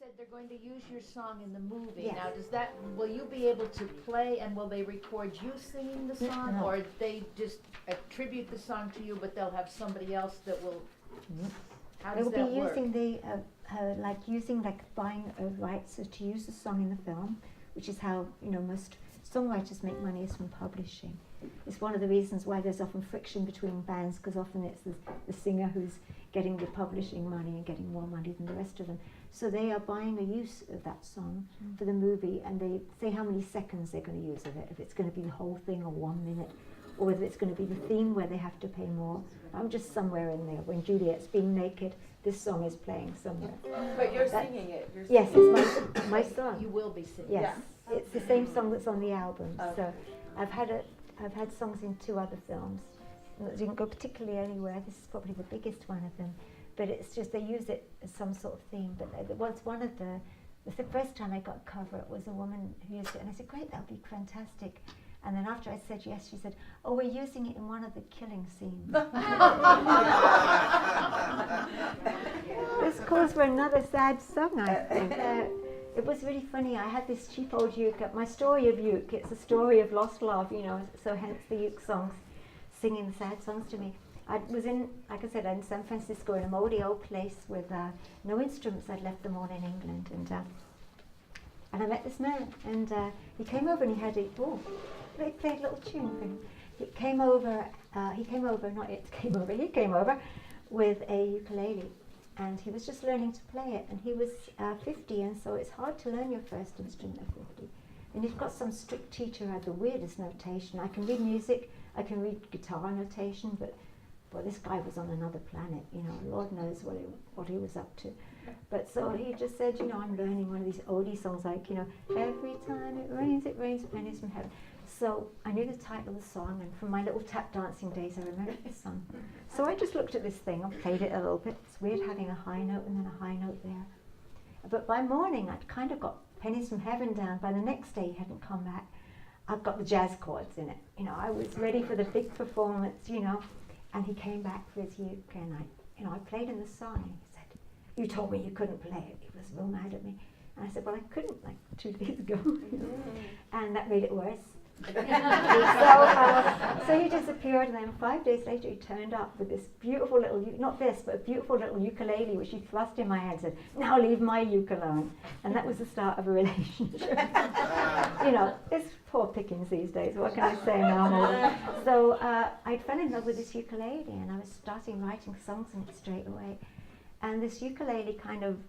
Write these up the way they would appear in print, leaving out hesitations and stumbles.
said they're going to use your song in the movie. Yes. Now, will you be able to play, and will they record you singing the song, No. or they just attribute the song to you, but they'll have somebody else that will? How does They'll that be work? using buying rights to use the song in the film, which is how most songwriters make money, is from publishing. It's one of the reasons why there's often friction between bands, because often it's the singer who's getting the publishing money and getting more money than the rest of them. So they are buying the use of that song for the movie, and they say how many seconds they're going to use of it, if it's going to be the whole thing or 1 minute, or whether it's going to be the theme where they have to pay more. I'm just somewhere in there. When Juliet's being naked, this song is playing somewhere. But you're singing it. Yes, it's my song. You will be singing. Yes, it's the same song that's on the album. Okay. So I've had songs in 2 other films that didn't go particularly anywhere. This is probably the biggest one of them, but it's just they use it as some sort of theme. But it was one of the first time I got a cover, it was a woman who used it, and I said, "Great, that'll be fantastic." And then after I said yes, she said, "Oh, we're using it in one of the killing scenes." This calls for another sad song, I think. It was really funny. I had this cheap old uke. My story of uke, it's a story of lost love, so hence the uke songs, singing sad songs to me. I was like I said, in San Francisco, in a moldy old place with no instruments. I'd left them all in England, and I met this man, and he came over and he had they played a little tune for him. He came over with a ukulele, and he was just learning to play it, and he was 50, and so it's hard to learn your first instrument at 50. And you've got some strict teacher who had the weirdest notation. I can read music, I can read guitar notation, but this guy was on another planet, Lord knows what he was up to. But so he just said, I'm learning one of these oldie songs like, every time it rains, pennies from heaven. So I knew the title of the song, and from my little tap dancing days, I remembered this song. So I just looked at this thing and played it a little bit. It's weird having a high note and then a high note there. But by morning, I'd kind of got Pennies from Heaven down. By the next day, he hadn't come back. I've got the jazz chords in it. I was ready for the big performance, and he came back for his uke, and I played him the song, and he said, "You told me you couldn't play it." He was real mad at me. And I said, "Well, I couldn't, like 2 days ago." And that made it worse. So he disappeared, and then 5 days later he turned up with this beautiful little, not this, but a beautiful little ukulele, which he thrust in my hand and said, "Now leave my uke alone." And that was the start of a relationship. It's poor pickings these days, what can I say now? So I fell in love with this ukulele, and I was starting writing songs in it straight away. And this ukulele kind of,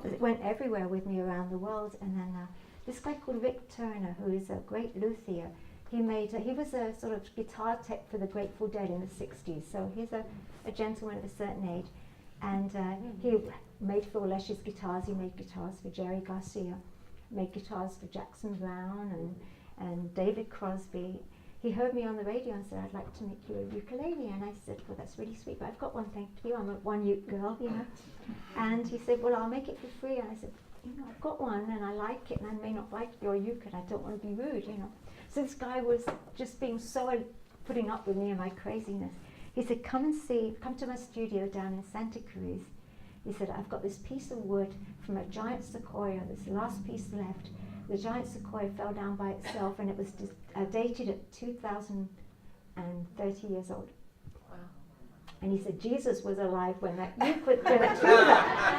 it went everywhere with me around the world. And then this guy called Rick Turner, who is a great luthier, he was a sort of guitar tech for the Grateful Dead in the 60s. So he's a gentleman of a certain age. And he made Phil Lesh's guitars. He made guitars for Jerry Garcia, made guitars for Jackson Browne and David Crosby. He heard me on the radio and said, "I'd like to make you a ukulele." And I said, "Well, that's really sweet, but I've got one, thank you. I'm a one uke girl, And he said, "Well, I'll make it for free." And I said, "I've got one and I like it, and I may not like your uke, and I don't want to be rude, So this guy was just being so putting up with me and my craziness. He said, come to my studio down in Santa Cruz. He said, "I've got this piece of wood from a giant sequoia, this the last piece left. The giant sequoia fell down by itself, and it was dated at 2,030 years old." Wow. And he said, "Jesus was alive when that uke was that."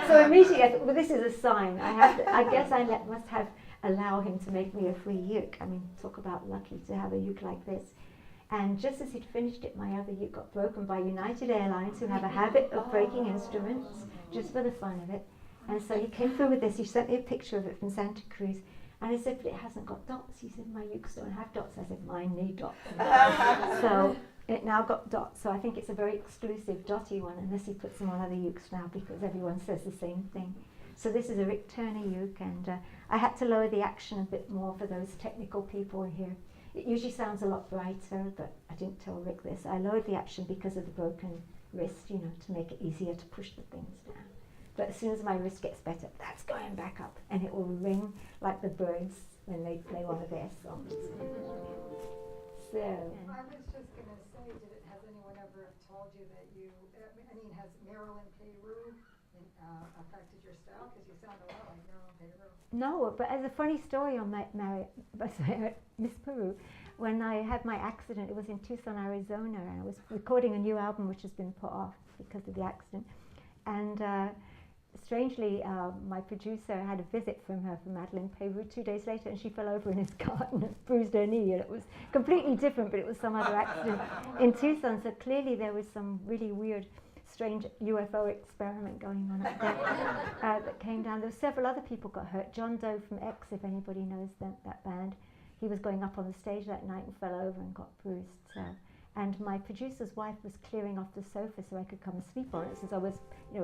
So immediately I thought, well, this is a sign. I guess I must allow him to make me a free uke. I mean, talk about lucky to have a uke like this. And just as he'd finished it, my other uke got broken by United Airlines, who have a habit of breaking instruments just for the fun of it. And so he came through with this. He sent me a picture of it from Santa Cruz. And I said, "But it hasn't got dots." He said, "My ukes don't have dots." I said, "Mine need dots." So it now got dots. So I think it's a very exclusive dotty one, unless he puts them on other ukes now, because everyone says the same thing. So this is a Rick Turner uke, and I had to lower the action a bit more for those technical people here. It usually sounds a lot brighter, but I didn't tell Rick this. I lowered the action because of the broken wrist, to make it easier to push the things down. But as soon as my wrist gets better, that's going back up, and it will ring like the birds when they play one of their songs. So. I was just going to say, has anyone ever told you that has Marilyn Payroux affected your style? Because you sound a lot like your own hero. No, but as a funny story on Miss Peru, when I had my accident, it was in Tucson, Arizona, and I was recording a new album which has been put off because of the accident. And strangely, my producer had a visit from her from Madeline Peru 2 days later, and she fell over in his garden and bruised her knee, and it was completely different, but it was some other accident in Tucson. So clearly there was some really weird, strange UFO experiment going on up there that came down. There were several other people got hurt. John Doe from X, if anybody knows that band, he was going up on the stage that night and fell over and got bruised. So. And my producer's wife was clearing off the sofa so I could come and sleep on it, since I was,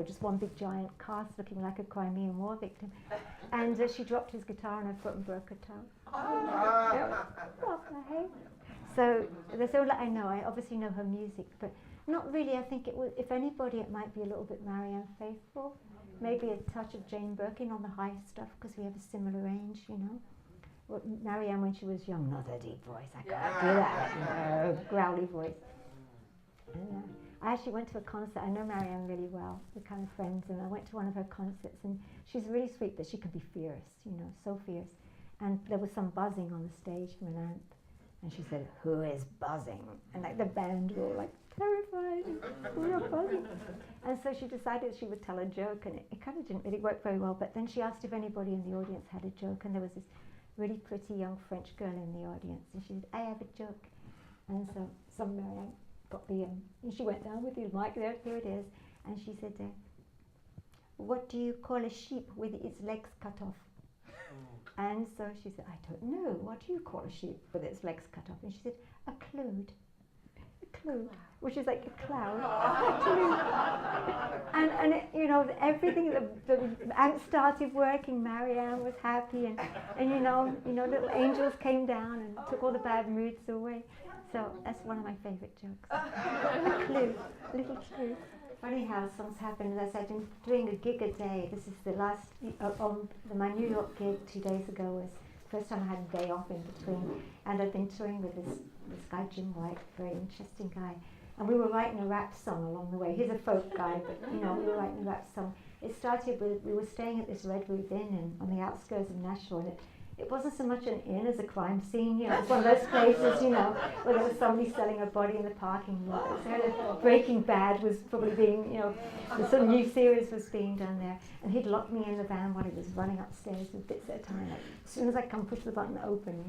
just one big giant cast looking like a Crimean War victim. And she dropped his guitar on her foot and broke her toe. Well, hey. So that's all that I know. I obviously know her music, but not really. I think it was, if anybody, it might be a little bit Marianne Faithfull, maybe a touch of Jane Birkin on the high stuff, because we have a similar range, Well, Marianne, when she was young, not a deep voice, I can't do that, growly voice. And, I actually went to a concert. I know Marianne really well, we're kind of friends, and I went to one of her concerts, and she's really sweet, but she can be fierce, so fierce. And there was some buzzing on the stage from an amp, and she said, "Who is buzzing?" And the band were all terrified, we were buzzing. And so she decided she would tell a joke, and it kind of didn't really work very well, but then she asked if anybody in the audience had a joke, and there was this really pretty young French girl in the audience, and she said, "I have a joke." And so some Marianne got the and she went down with the mic there, here it is, and she said, "What do you call a sheep with its legs cut off?" And so she said, "I don't know, what do you call a sheep with its legs cut off?" And she said, "A cloud." Clue, which is like a cloud. and it, everything, the amp started working, Marianne was happy, and little angels came down and took all the bad moods away. So that's one of my favorite jokes. A clue, a little clue. Funny how songs happen. As I've been doing a gig a day. This is the last, my New York gig 2 days ago was the first time I had a day off in between, and I've been touring with this guy, Jim White, very interesting guy, and we were writing a rap song along the way. He's a folk guy, but we were writing a rap song. It started with, we were staying at this Red Roof Inn on the outskirts of Nashville, and it wasn't so much an inn as a crime scene, it's one of those places, where there was somebody selling a body in the parking lot. So Breaking Bad was probably being, some new series was being done there, and he'd locked me in the van while he was running upstairs with bits at a time. As soon as I come, push the button, open,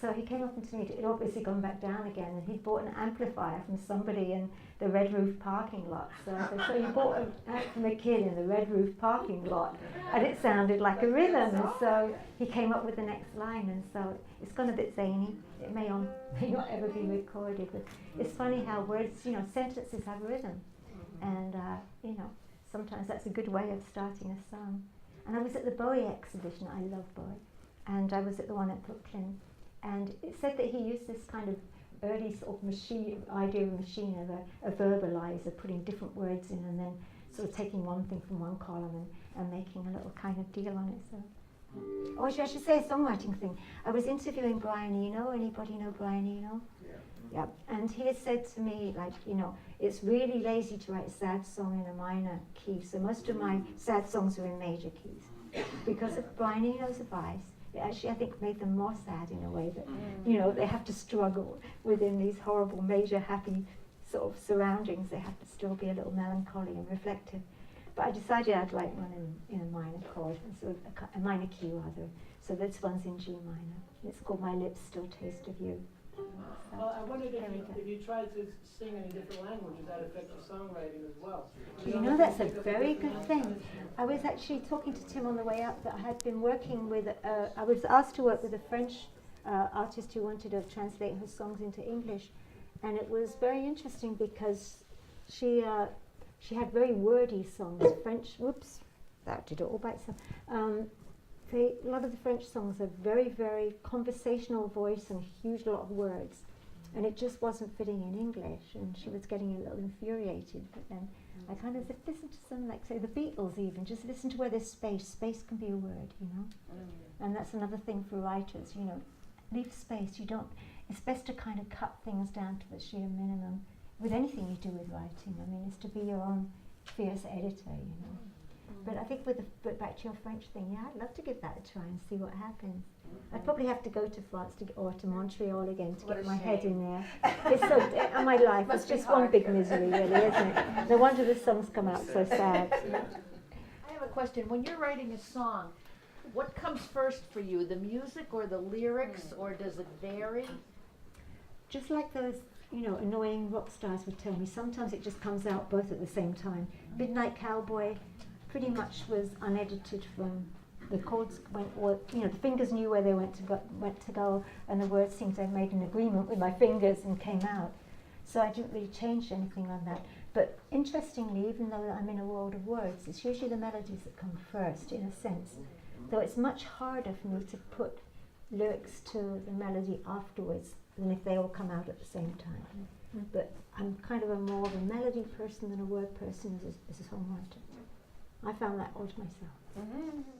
So he came up to me, it obviously gone back down again, and he'd bought an amplifier from somebody in the Red Roof parking lot. So I said, "So you bought an amp from a kid in the Red Roof parking lot?" And it sounded like a rhythm, and so he came up with the next line, and so it's gone a bit zany. It may not ever be recorded, but it's funny how words, sentences have a rhythm. And, sometimes that's a good way of starting a song. And I was at the Bowie exhibition, I love Bowie, and I was at the one at Brooklyn. And it said that he used this kind of early sort of idea of a machine, of a verbalizer, putting different words in and then sort of taking one thing from one column and making a little kind of deal on it. So, I should say a songwriting thing. I was interviewing Brian Eno. Anybody know Brian Eno? Yeah. And he had said to me, it's really lazy to write a sad song in a minor key. So most of my sad songs are in major keys. Because of Brian Eno's advice, it actually, I think, made them more sad in a way that, they have to struggle within these horrible, major, happy sort of surroundings. They have to still be a little melancholy and reflective. But I decided I'd like one in a minor chord, sort of a minor key rather. So this one's in G minor. It's called My Lips Still Taste of You. So well, I wondered if you tried to sing in a different language, would that affect your songwriting as well? That's a very good thing. I was actually talking to Tim on the way up that I had been working with, I was asked to work with a French artist who wanted to translate her songs into English. And it was very interesting because she had very wordy songs, French, whoops, that did it all by itself. A lot of the French songs are very, very conversational voice and a huge lot of words. And it just wasn't fitting in English, and she was getting a little infuriated. But then I kind of said, listen to some, like say the Beatles even, just listen to where there's space. Space can be a word, And that's another thing for writers, leave space. It's best to kind of cut things down to the sheer minimum with anything you do with writing. I mean, it's to be your own fierce editor, But I think but back to your French thing, yeah, I'd love to give that a try and see what happens. I'd probably have to go to France or to Montreal again to What get a my head shame. in there. It's so, my life Must is be just one hard. big misery, really, isn't it? No wonder the songs come out so sad. I have a question. When you're writing a song, what comes first for you, the music or the lyrics, or does it vary? Just like those, annoying rock stars would tell me, sometimes it just comes out both at the same time. Midnight Cowboy pretty much was unedited from the chords the fingers knew where they went to go, and the words seemed to have made an agreement with my fingers and came out. So I didn't really change anything on that. But interestingly, even though I'm in a world of words, it's usually the melodies that come first, in a sense. Though it's much harder for me to put lyrics to the melody afterwards than if they all come out at the same time. But I'm kind of more of a melody person than a word person as a songwriter. I found that out myself.